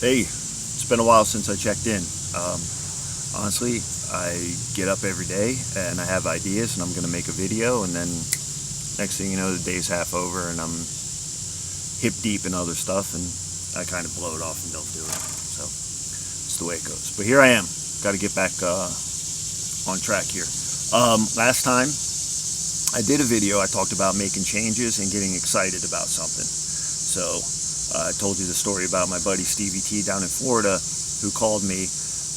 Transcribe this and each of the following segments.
Hey, it's been a while since I checked in. Honestly, I get up every day and I have ideas and I'm going to make a video, and then next thing you know, the day's half over and I'm hip deep in other stuff, and I kind of blow it off and don't do it. So it's the way it goes. But here I am. Got to get back on track here. Last time I did a video, I talked about making changes and getting excited about something. So I told you the story about my buddy Stevie T down in Florida, who called me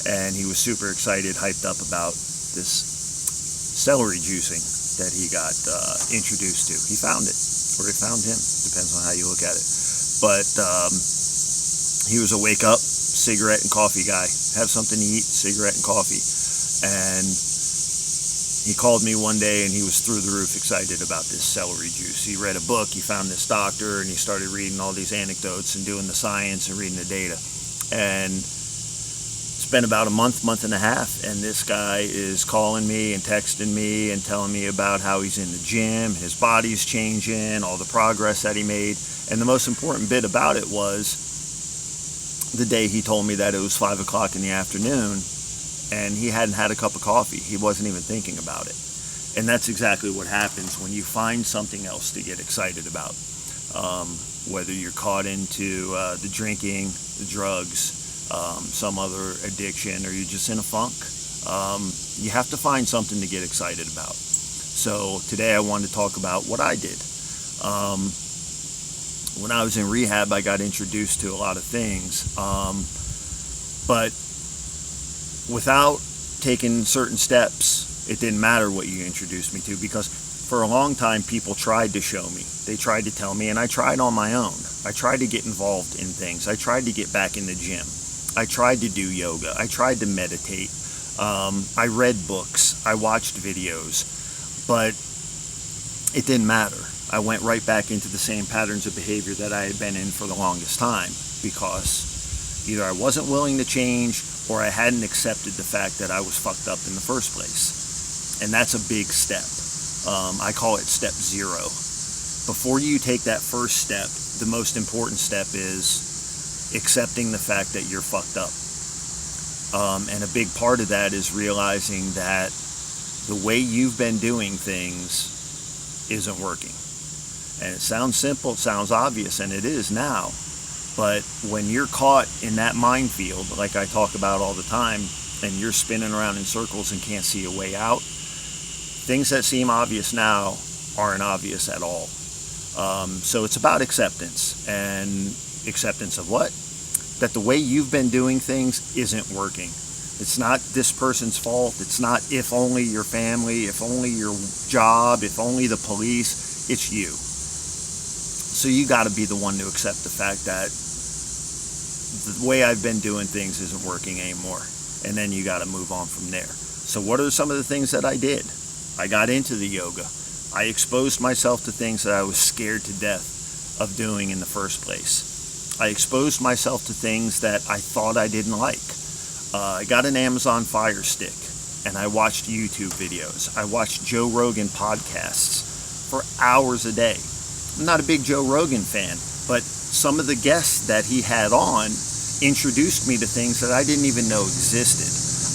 and he was super excited, hyped up about this celery juicing that he got introduced to. He found it, or it found him, depends on how you look at it. But he was a wake up, cigarette and coffee guy. Have something to eat, cigarette and coffee. And he called me one day and he was through the roof excited about this celery juice. He read a book, he found this doctor, and he started reading all these anecdotes and doing the science and reading the data. And it's been about a month and a half, and this guy is calling me and texting me and telling me about how he's in the gym, his body's changing, all the progress that he made. And the most important bit about it was the day he told me that it was 5 o'clock in the afternoon and he hadn't had a cup of coffee. He wasn't even thinking about it. And that's exactly what happens when you find something else to get excited about. Whether you're caught into the drinking, the drugs, some other addiction, or you're just in a funk, you have to find something to get excited about. So today I wanted to talk about what I did. When I was in rehab, I got introduced to a lot of things, but without taking certain steps, it didn't matter what you introduced me to, because for a long time people tried to show me, they tried to tell me, and I tried on my own. I tried to get involved in things. I tried to get back in the gym. I tried to do yoga. I tried to meditate. I read books. I watched videos, but it didn't matter. I went right back into the same patterns of behavior that I had been in for the longest time, because either I wasn't willing to change or I hadn't accepted the fact that I was fucked up in the first place. And that's a big step. I call it step 0. Before you take that first step, the most important step is accepting the fact that you're fucked up. And a big part of that is realizing that the way you've been doing things isn't working. And it sounds simple, it sounds obvious, and it is now. But when you're caught in that minefield, like I talk about all the time, and you're spinning around in circles and can't see a way out, things that seem obvious now aren't obvious at all. So it's about acceptance. And acceptance of what? That the way you've been doing things isn't working. It's not this person's fault. It's not if only your family, if only your job, if only the police. It's you. So you got to be the one to accept the fact that the way I've been doing things isn't working anymore. And then you got to move on from there. So what are some of the things that I did? I got into the yoga. I exposed myself to things that I was scared to death of doing in the first place. I exposed myself to things that I thought I didn't like. I got an Amazon Fire Stick and I watched YouTube videos. I watched Joe Rogan podcasts for hours a day. I'm not a big Joe Rogan fan, but some of the guests that he had on introduced me to things that I didn't even know existed.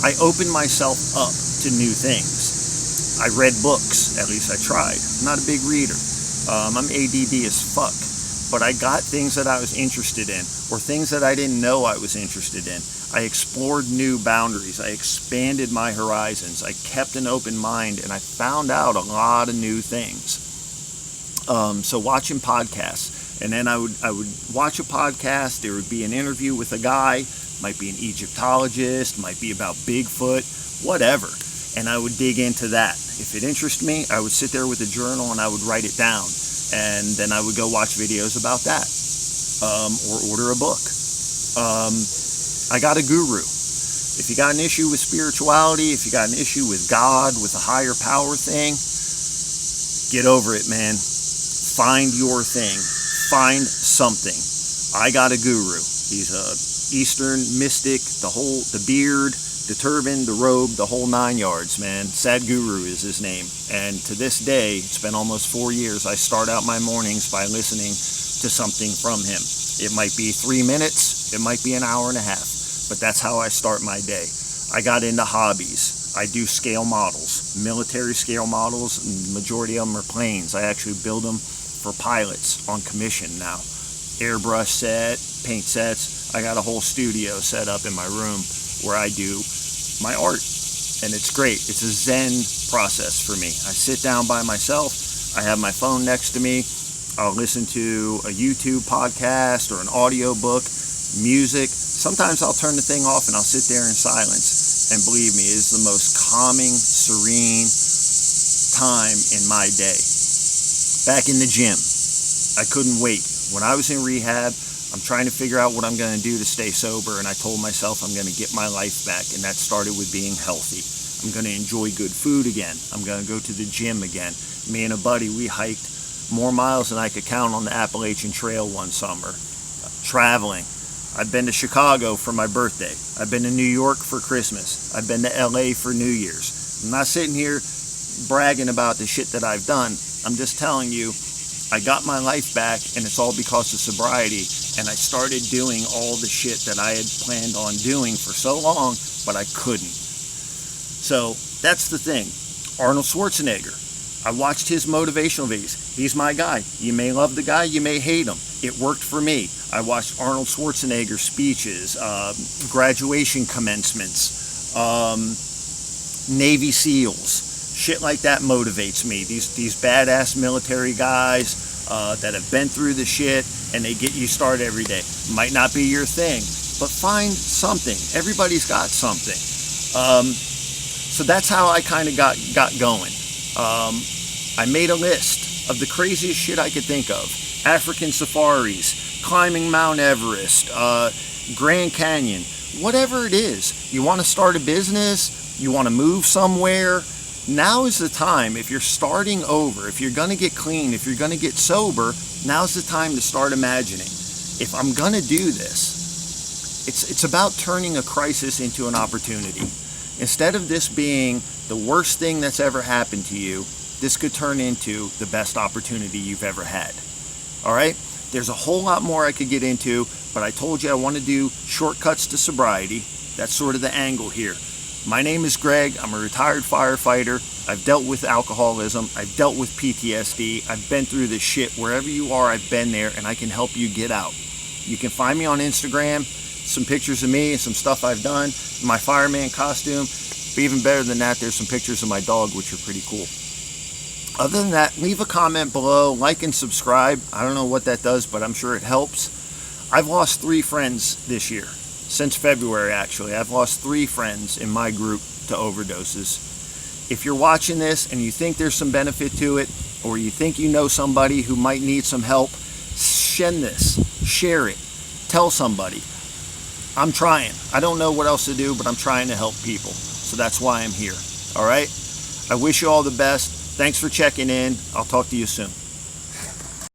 I opened myself up to new things. I read books, at least I tried. I'm not a big reader. I'm ADD as fuck. But I got things that I was interested in, or things that I didn't know I was interested in. I explored new boundaries. I expanded my horizons. I kept an open mind, and I found out a lot of new things. So watching podcasts, and then I would watch a podcast. There would be an interview with a guy, might be an Egyptologist, might be about Bigfoot, whatever. And I would dig into that. If it interested me, I would sit there with a journal and I would write it down. And then I would go watch videos about that, or order a book. I got a guru. If you got an issue with spirituality, if you got an issue with God, with a higher power thing, get over it, man. Find your thing. Find something. I got a guru. He's a Eastern mystic, the beard, the turban, the robe, the whole 9 yards, man. Sadhguru is his name. And to this day, it's been almost 4 years, I start out my mornings by listening to something from him. It might be 3 minutes, It might be an hour and a half, but that's how I start my day. I got into hobbies. I do scale models, military scale models, and the majority of them are planes. I actually build them for pilots on commission now. Airbrush set, paint sets. I got a whole studio set up in my room where I do my art, and it's great. It's a Zen process for me. I sit down by myself. I have my phone next to me. I'll listen to a YouTube podcast or an audio book, music. Sometimes I'll turn the thing off and I'll sit there in silence. And believe me, it is the most calming, serene time in my day. Back in the gym, I couldn't wait. When I was in rehab, I'm trying to figure out what I'm going to do to stay sober, and I told myself I'm going to get my life back, and that started with being healthy. I'm going to enjoy good food again. I'm going to go to the gym again. Me and a buddy, we hiked more miles than I could count on the Appalachian Trail one summer. Traveling. I've been to Chicago for my birthday. I've been to New York for Christmas. I've been to LA for New Year's. I'm not sitting here bragging about the shit that I've done. I'm just telling you, I got my life back, and it's all because of sobriety, and I started doing all the shit that I had planned on doing for so long, but I couldn't. So that's the thing. Arnold Schwarzenegger. I watched his motivational videos. He's my guy. You may love the guy, you may hate him. It worked for me. I watched Arnold Schwarzenegger speeches, graduation commencements, Navy SEALs. Shit like that motivates me. These badass military guys that have been through the shit, and they get you started every day. Might not be your thing, but find something. Everybody's got something. So that's how I kind of got going. I made a list of the craziest shit I could think of. African safaris, climbing Mount Everest, Grand Canyon, whatever it is. You want to start a business, you want to move somewhere, now is the time. If you're starting over, if you're going to get clean, if you're going to get sober, now's the time to start imagining. If I'm going to do this, it's about turning a crisis into an opportunity. Instead of this being the worst thing that's ever happened to you, this could turn into the best opportunity you've ever had. All right? There's a whole lot more I could get into, but I told you I want to do shortcuts to sobriety. That's sort of the angle here. My name is Greg. I'm a retired firefighter. I've dealt with alcoholism. I've dealt with PTSD. I've been through this shit. Wherever you are, I've been there, and I can help you get out. You can find me on Instagram, some pictures of me and some stuff I've done, my fireman costume. But even better than that, there's some pictures of my dog, which are pretty cool. Other than that, leave a comment below, like and subscribe. I don't know what that does, but I'm sure it helps. I've lost 3 friends this year. Since February, actually. I've lost 3 friends in my group to overdoses. If you're watching this and you think there's some benefit to it, or you think you know somebody who might need some help, send this, share it, tell somebody. I'm trying. I don't know what else to do, but I'm trying to help people. So that's why I'm here. All right? I wish you all the best. Thanks for checking in. I'll talk to you soon.